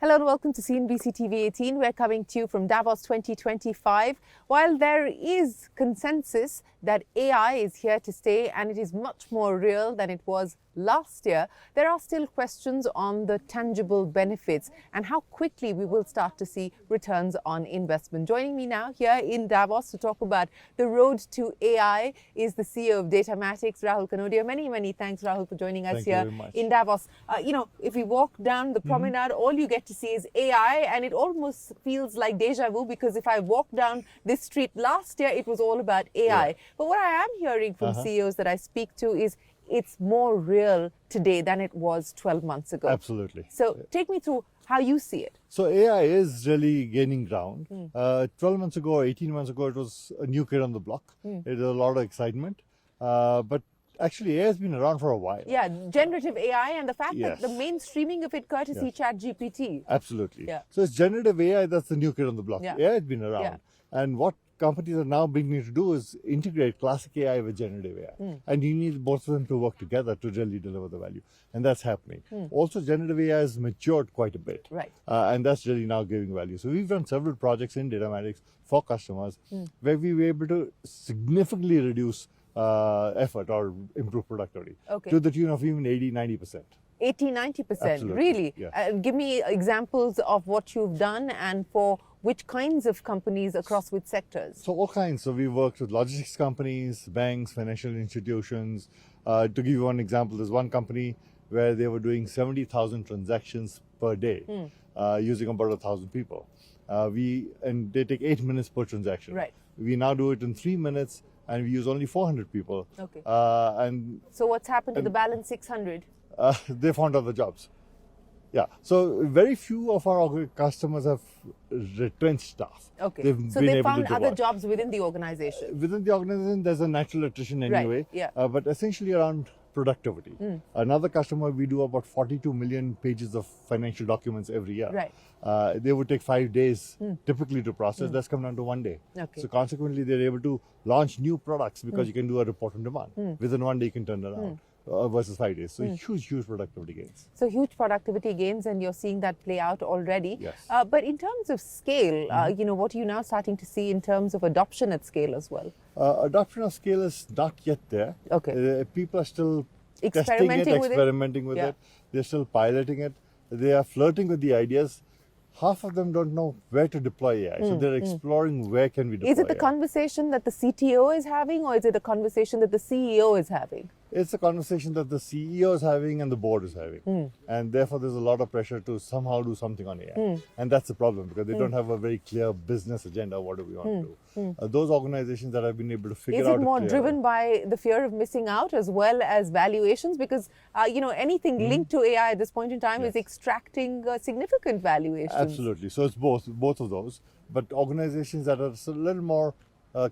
Hello and welcome to CNBC-TV18. We're coming to you from Davos 2025. While there is consensus that AI is here to stay and it is much more real than it was last year, there are still questions on the tangible benefits and how quickly we will start to see returns on investment. Joining me now here in Davos to talk about the road to AI is the CEO of Datamatics, Rahul Kanodia. Many thanks, Rahul, for joining us here in Davos. If we walk down the promenade, all you get to see is AI, and it almost feels like deja vu, because if I walk down this street last year, it was all about AI. But what I am hearing from CEOs that I speak to is it's more real today than it was 12 months ago. Absolutely. So take me through how you see it. So AI is really gaining ground. 12 months ago, 18 months ago, it was a new kid on the block. It was a lot of excitement. But actually, AI has been around for a while. Yeah, generative AI and the fact that the mainstreaming of it courtesy ChatGPT. Absolutely. Yeah. So it's generative AI that's the new kid on the block. Yeah. AI has been around. And what companies are now beginning to do is integrate classic AI with generative AI. And you need both of them to work together to really deliver the value. And that's happening. Also, generative AI has matured quite a bit. Right. And that's really now giving value. So we've done several projects in Datamatics for customers where we were able to significantly reduce effort or improve productivity to the tune of even 80-90%. 80-90%, really? Yeah. Give me examples of what you've done and for which kinds of companies across which sectors? So all kinds. So we worked with logistics companies, banks, financial institutions. To give you one example, there's one company where they were doing 70,000 transactions per day using about 1,000 people. And they take 8 minutes per transaction. Right. We now do it in 3 minutes, and we use only 400 people. Okay. And so what's happened to the balance 600? They found other jobs. Yeah. So very few of our customers have retrenched staff. Okay. So they found other jobs within the organization. Within the organization, there's a natural attrition anyway. Right. Yeah. But essentially around productivity. Another customer, we do about 42 million pages of financial documents every year. Right. They would take 5 days typically to process. That's come down to 1 day. Okay. So consequently, they're able to launch new products because you can do a report on demand. Within 1 day, you can turn it around. Versus 5 days. So huge productivity gains. So huge productivity gains, and you're seeing that play out already. Yes. But in terms of scale, what are you now starting to see in terms of adoption at scale as well? Adoption of scale is not yet there. Okay. People are still Experimenting with it. They're still piloting it. They are flirting with the ideas. Half of them don't know where to deploy AI. So they're exploring where can we deploy Is it the conversation that the CTO is having, or is it a conversation that the CEO is having? It's a conversation that the CEO is having and the board is having. And therefore, there's a lot of pressure to somehow do something on AI. And that's the problem, because they don't have a very clear business agenda. What do we want to do? Those organizations that have been able to figure out... Is it more driven by the fear of missing out as well as valuations? Because, anything linked to AI at this point in time is extracting significant valuations. Absolutely. So it's both of those. But organizations that are a little more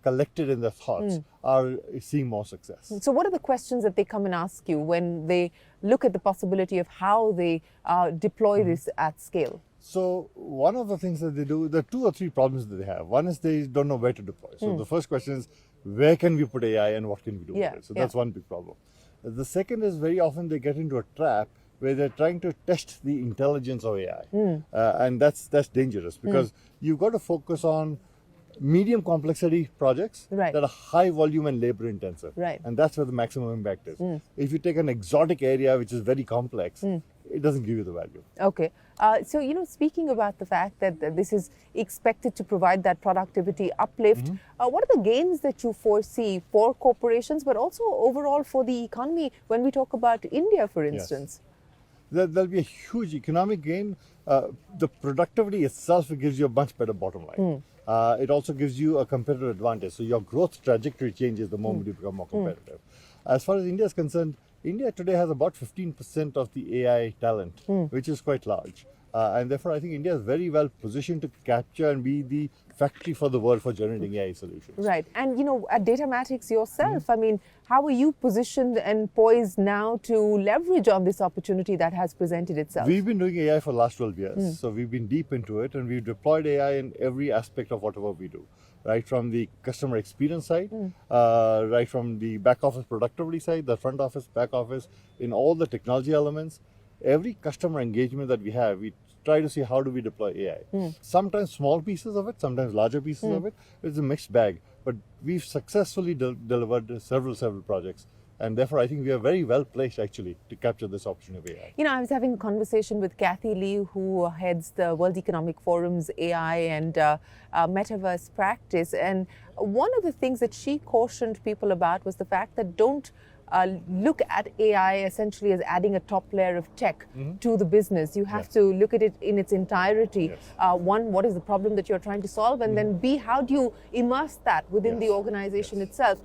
collected in their thoughts are seeing more success. So what are the questions that they come and ask you when they look at the possibility of how they deploy this at scale? So one of the things that they do, there are 2 or 3 problems that they have. One is they don't know where to deploy. So the first question is, where can we put AI and what can we do with it? So that's one big problem. The second is, very often they get into a trap where they're trying to test the intelligence of AI. And that's dangerous, because you've got to focus on medium complexity projects that are high volume and labor intensive. Right. And that's where the maximum impact is. If you take an exotic area which is very complex, it doesn't give you the value. Okay. So, speaking about the fact that this is expected to provide that productivity uplift, what are the gains that you foresee for corporations, but also overall for the economy when we talk about India, for instance? There'll be a huge economic gain. The productivity itself gives you a much better bottom line. It also gives you a competitive advantage. So your growth trajectory changes the moment you become more competitive. As far as India is concerned, India today has about 15% of the AI talent, which is quite large. And therefore, I think India is very well positioned to capture and be the factory for the world for generating AI solutions. Right. And, at Datamatics yourself, I mean, how are you positioned and poised now to leverage on this opportunity that has presented itself? We've been doing AI for the last 12 years. So we've been deep into it, and we've deployed AI in every aspect of whatever we do. Right from the customer experience side, right from the back office productivity side, the front office, back office, in all the technology elements. Every customer engagement that we have, we try to see how do we deploy AI. Sometimes small pieces of it, sometimes larger pieces of it. It's a mixed bag. But we've successfully delivered several projects. And therefore, I think we are very well placed actually to capture this opportunity of AI. You know, I was having a conversation with Kathy Lee, who heads the World Economic Forum's AI and metaverse practice. And one of the things that she cautioned people about was the fact that don't look at AI essentially as adding a top layer of tech to the business. You have to look at it in its entirety. One, what is the problem that you're trying to solve? And then B, how do you immerse that within the organization itself?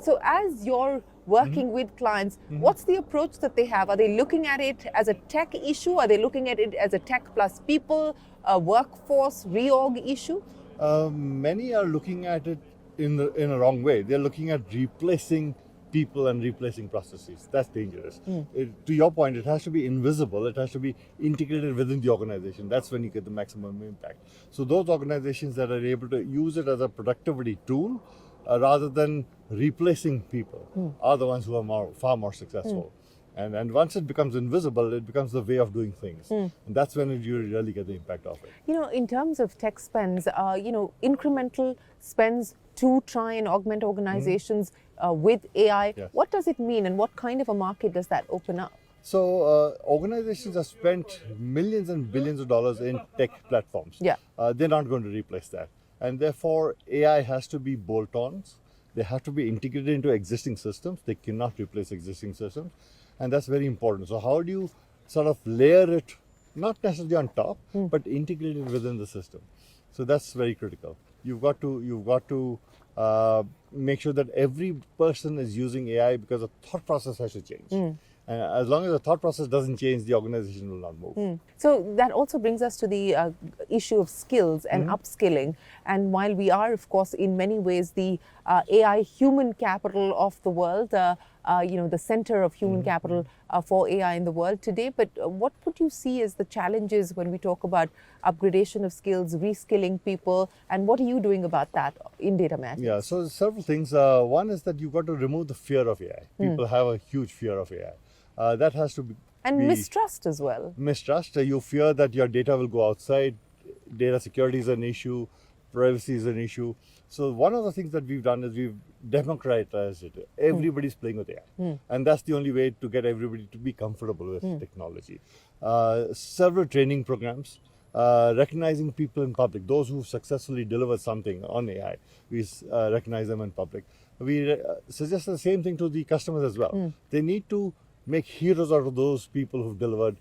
So as you're working with clients, what's the approach that they have? Are they looking at it as a tech issue? Are they looking at it as a tech plus people, a workforce reorg issue? Many are looking at it in a wrong way. They're looking at replacing people and replacing processes. That's dangerous. To your point, it has to be invisible. It has to be integrated within the organization. That's when you get the maximum impact. So those organizations that are able to use it as a productivity tool rather than replacing people are the ones who are far more successful. And once it becomes invisible, it becomes the way of doing things. And that's when you really get the impact of it. You know, in terms of tech spends, incremental spends to try and augment organizations with AI, what does it mean and what kind of a market does that open up? So organizations have spent millions and billions of dollars in tech platforms. They're not going to replace that. And therefore, AI has to be bolt-ons. They have to be integrated into existing systems. They cannot replace existing systems. And that's very important. So how do you sort of layer it, not necessarily on top, but integrate it within the system? So that's very critical. You've got to make sure that every person is using AI because the thought process has to change. And as long as the thought process doesn't change, the organization will not move. So that also brings us to the issue of skills and upskilling. And while we are, of course, in many ways the AI human capital of the world, the center of human capital for AI in the world today, but what would you see as the challenges when we talk about upgradation of skills, reskilling people, and what are you doing about that in Datamatics? Yeah, so several things. One is that you've got to remove the fear of AI. People have a huge fear of AI. That has to be... And mistrust as well. Mistrust. You fear that your data will go outside. Data security is an issue. Privacy is an issue. So one of the things that we've done is we've democratized it. Everybody's playing with AI. And that's the only way to get everybody to be comfortable with technology. Several training programs. Recognizing people in public, those who successfully delivered something on AI, we recognize them in public. We suggest the same thing to the customers as well. They need to make heroes out of those people who've delivered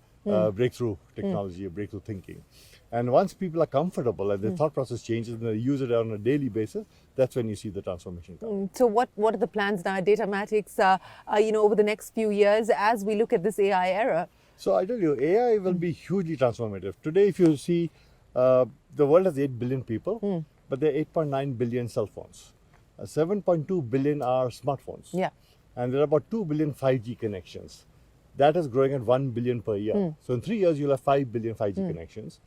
breakthrough technology, breakthrough thinking. And once people are comfortable and their thought process changes and they use it on a daily basis, that's when you see the transformation come. So what are the plans now at Datamatics, over the next few years as we look at this AI era? So I tell you, AI will be hugely transformative. Today, if you see, the world has 8 billion people, but there are 8.9 billion cell phones. 7.2 billion are smartphones. And there are about 2 billion 5G connections. That is growing at 1 billion per year. So in 3 years, you'll have 5 billion 5G connections.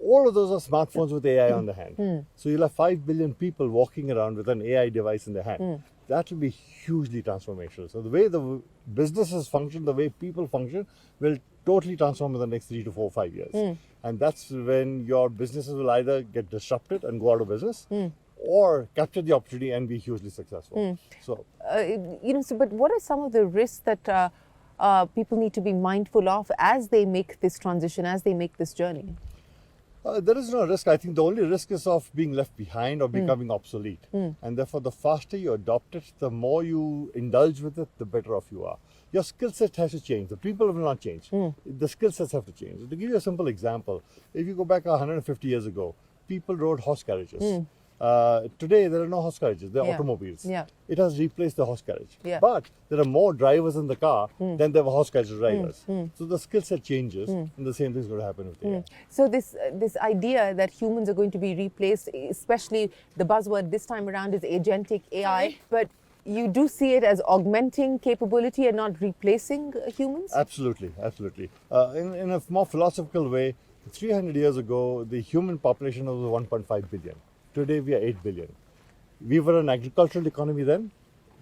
All of those are smartphones with AI on the hand. So you'll have 5 billion people walking around with an AI device in their hand. That will be hugely transformational. So the way the businesses function, the way people function, will totally transform in the next 3 to 4, 5 years. And that's when your businesses will either get disrupted and go out of business, or capture the opportunity and be hugely successful. So, but what are some of the risks that people need to be mindful of as they make this transition, as they make this journey? There is no risk. I think the only risk is of being left behind or becoming obsolete. And therefore, the faster you adopt it, the more you indulge with it, the better off you are. Your skill set has to change. The people will not change. The skill sets have to change. To give you a simple example, if you go back 150 years ago, people rode horse carriages. Today, there are no horse carriages. There are automobiles. It has replaced the horse carriage. But there are more drivers in the car than there were horse carriage drivers. So the skill set changes, and the same thing is going to happen with AI. So this idea that humans are going to be replaced, especially the buzzword this time around is agentic AI, but you do see it as augmenting capability and not replacing humans? Absolutely, absolutely. In a more philosophical way, 300 years ago, the human population was 1.5 billion. Today, we are 8 billion. We were an agricultural economy then.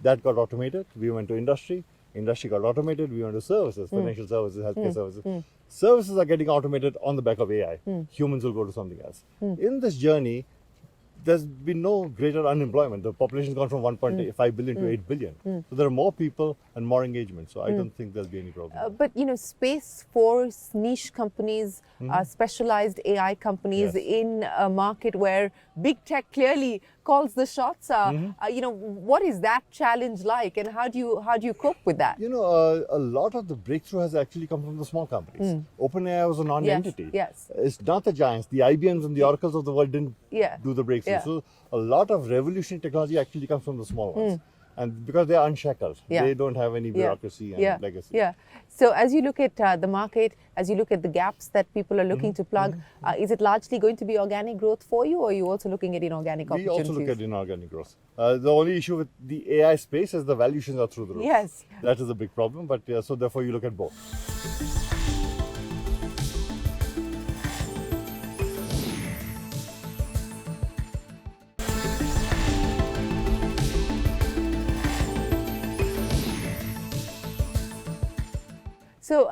That got automated. We went to industry. industry got automated, we went to services, financial services, healthcare services. Services are getting automated on the back of AI. Humans will go to something else. In this journey, there's been no greater unemployment. The population's gone from 1.5 billion to 8 billion. So there are more people and more engagement. So I don't think there'll be any problem. But Space Force, niche companies, specialized AI companies in a market where big tech clearly calls the shots. What is that challenge like, and how do you cope with that? A lot of the breakthrough has actually come from the small companies. OpenAI was a non-entity. Yes. It's not the giants. The IBMs and the Oracles of the world didn't do the breakthrough. So a lot of revolutionary technology actually comes from the small ones. And because they are unshackled, they don't have any bureaucracy and legacy. So as you look at the market, as you look at the gaps that people are looking to plug, is it largely going to be organic growth for you, or are you also looking at inorganic opportunities? We also look at inorganic growth. The only issue with the AI space is the valuations are through the roof. Yes. That is a big problem, but so therefore you look at both. So,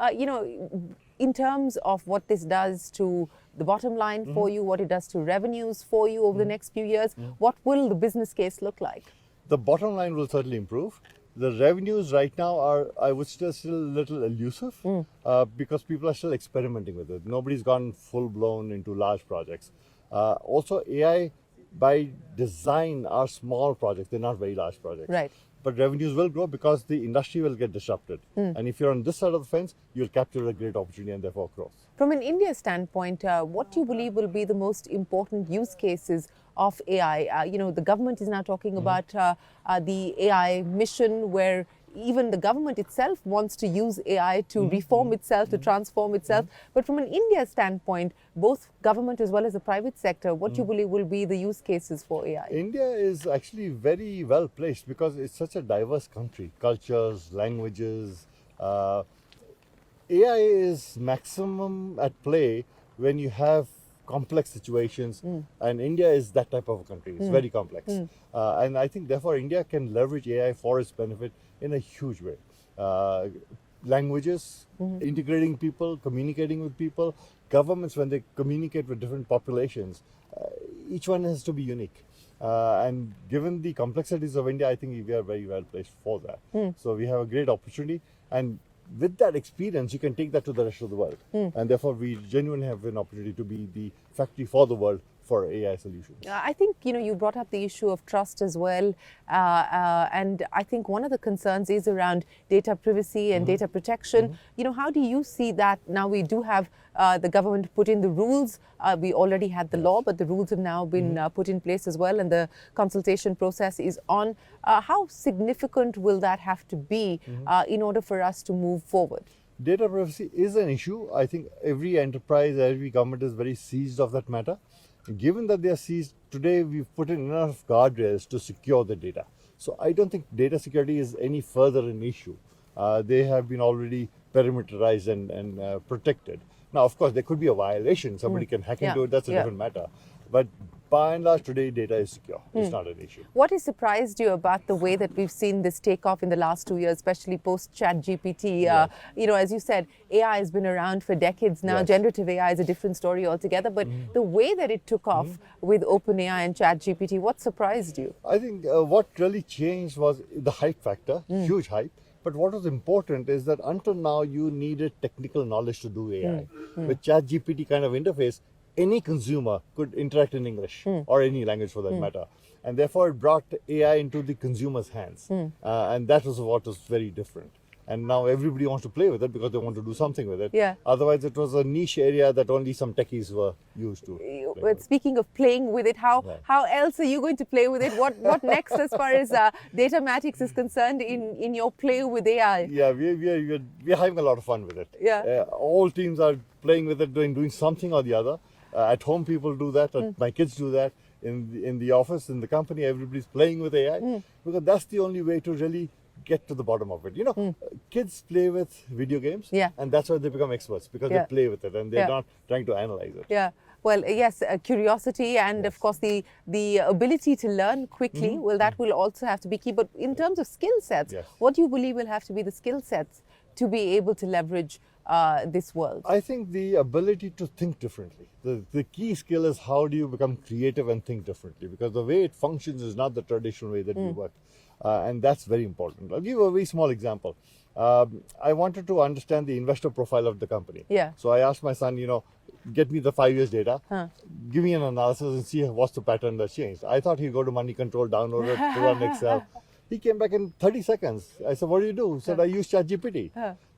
in terms of what this does to the bottom line for you, what it does to revenues for you over the next few years, what will the business case look like? The bottom line will certainly improve. The revenues right now are, I would still a little elusive because people are still experimenting with it. Nobody's gone full blown into large projects. Also, AI by design are small projects. They're not very large projects. Right. But revenues will grow because the industry will get disrupted. And if you're on this side of the fence, you'll capture a great opportunity and therefore growth. From an India standpoint, what do you believe will be the most important use cases of AI? The government is now talking about the AI mission, where even the government itself wants to use AI to reform itself, to transform itself. But from an India standpoint, both government as well as the private sector, what do you believe will be the use cases for AI? India is actually very well placed because it's such a diverse country, cultures, languages. AI is maximum at play when you have complex situations, and India is that type of a country. It's very complex. And I think therefore India can leverage AI for its benefit in a huge way. Languages, integrating people, communicating with people, governments when they communicate with different populations, each one has to be unique. And given the complexities of India, I think we are very well placed for that. So we have a great opportunity, and with that experience, you can take that to the rest of the world. And therefore, we genuinely have an opportunity to be the factory for the world for AI solutions. I think, you brought up the issue of trust as well. And I think one of the concerns is around data privacy and data protection. How do you see that? Now we do have the government put in the rules. We already had the law, but the rules have now been put in place as well, and the consultation process is on. How significant will that have to be in order for us to move forward? Data privacy is an issue. I think every enterprise, every government is very seized of that matter. Given that they are seized, today we've put in enough guardrails to secure the data. So I don't think data security is any further an issue. They have been already perimeterized and protected. Now, of course, there could be a violation. Somebody can hack into it. That's a different matter. But by and large, today data is secure. It's not an issue. What has surprised you about the way that we've seen this take off in the last 2 years, especially post ChatGPT? As you said, AI has been around for decades now. Generative AI is a different story altogether. But the way that it took off with OpenAI and ChatGPT, what surprised you? I think what really changed was the hype factor, huge hype. But what was important is that until now, you needed technical knowledge to do AI. With ChatGPT kind of interface, any consumer could interact in English or any language for that matter. And therefore, it brought AI into the consumer's hands. And that was what was very different. And now everybody wants to play with it because they want to do something with it. Otherwise, it was a niche area that only some techies were used to. But speaking of playing with it, how else are you going to play with it? What next as far as Datamatics is concerned in your play with AI? Yeah, we're having a lot of fun with it. All teams are playing with it, doing something or the other. At home, people do that. My kids do that. In the office, in the company, everybody's playing with AI because that's the only way to really get to the bottom of it. You know, kids play with video games, Yeah. and that's why they become experts, because Yeah. they play with it and they're Yeah. not trying to analyze it. Yeah. Well, yes, curiosity and of course the ability to learn quickly. Well, that will also have to be key. But in terms of skill sets, Yes. what do you believe will have to be the skill sets to be able to leverage this world? I think the ability to think differently. The key skill is how do you become creative and think differently, because the way it functions is not the traditional way that we work. And that's very important. I'll give you a very small example. I wanted to understand the investor profile of the company. Yeah. So I asked my son, get me the 5 years data, give me an analysis and see what's the pattern that's changed. I thought he'd go to Money Control, download it, run Excel. He came back in 30 seconds. I said, what do you do? He said, I use ChatGPT.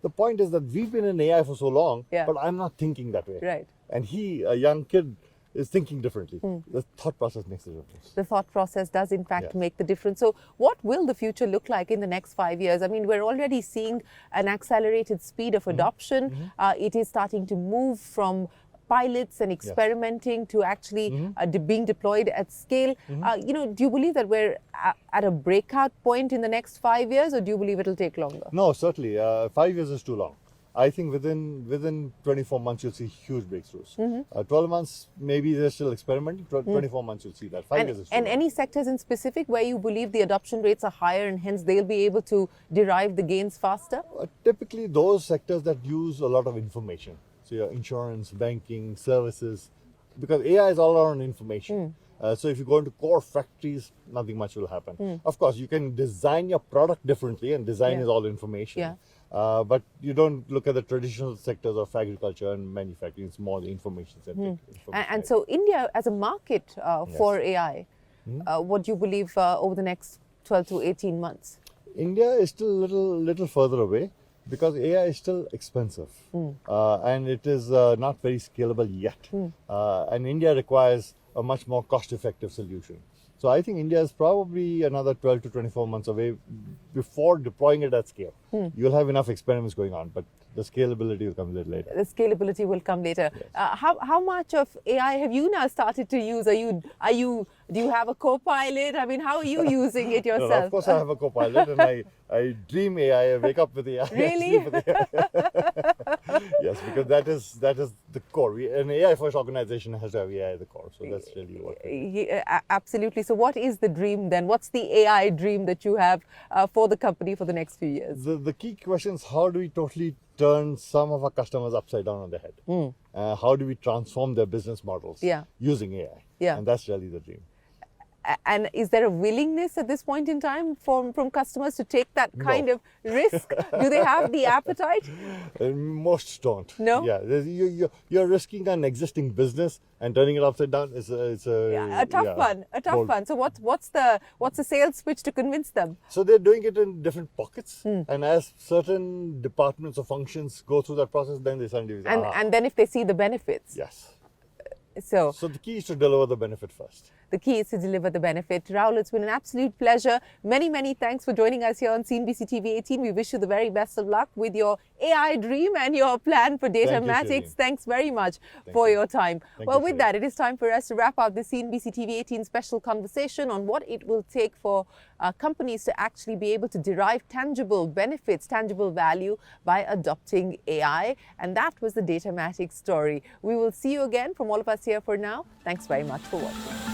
The point is that we've been in AI for so long, but I'm not thinking that way. Right. And he, a young kid, is thinking differently. The thought process makes a difference. The thought process does in fact Yes. make the difference. So what will the future look like in the next 5 years? I mean, we're already seeing an accelerated speed of adoption. It is starting to move from pilots and experimenting to actually being deployed at scale. Do you believe that we're at a breakout point in the next 5 years, or do you believe it'll take longer? No, certainly. 5 years is too long. I think within 24 months you'll see huge breakthroughs. 12 months, maybe they're still experimenting. 24 months you'll see that. 5 years is too And long. any sectors in specific where you believe the adoption rates are higher and hence they'll be able to derive the gains faster? Typically those sectors that use a lot of information. So your insurance, banking, services, because AI is all around information. So if you go into core factories, nothing much will happen. Of course, you can design your product differently, and design is all information. Yeah. But you don't look at the traditional sectors of agriculture and manufacturing. It's more the information centric. And so India as a market for AI, what do you believe over the next 12 to 18 months? India is still a little further away, because AI is still expensive and it is not very scalable yet. And India requires a much more cost-effective solution. So I think India is probably another 12 to 24 months away before deploying it at scale. You'll have enough experiments going on, but the scalability will come a little later. The scalability will come later. Yes. How much of AI have you now started to use? Do you have a co-pilot? I mean, how are you using it No, yourself? of course, I have a co-pilot, and I dream AI. I wake up with AI. I Really? sleep with AI. Yes, because that is the core. An AI-first organization has to have AI at the core. So that's really what. Absolutely. So what is the dream then? What's the AI dream that you have for the company for the next few years? The key question is, how do we totally turn some of our customers upside down on their head? How do we transform their business models using AI? Yeah. And that's really the dream. And is there a willingness at this point in time from customers to take that kind of risk? Do they have the appetite? Most don't. No? Yeah, you're risking an existing business and turning it upside down. It's A tough one. So what's the sales pitch to convince them? So they're doing it in different pockets, and as certain departments or functions go through that process, then they suddenly say, And then if they see the benefits. yes. So So the key is to deliver the benefit first. the key is to deliver the benefit. Rahul, it's been an absolute pleasure. Many thanks for joining us here on CNBC-TV18. We wish you the very best of luck with your AI dream and your plan for Datamatics. Thanks very much for your time. Well, with that, it is time for us to wrap up the CNBC-TV18 special conversation on what it will take for companies to actually be able to derive tangible benefits, tangible value by adopting AI. And that was the Datamatics story. We will see you again from all of us here for now. Thanks very much for watching.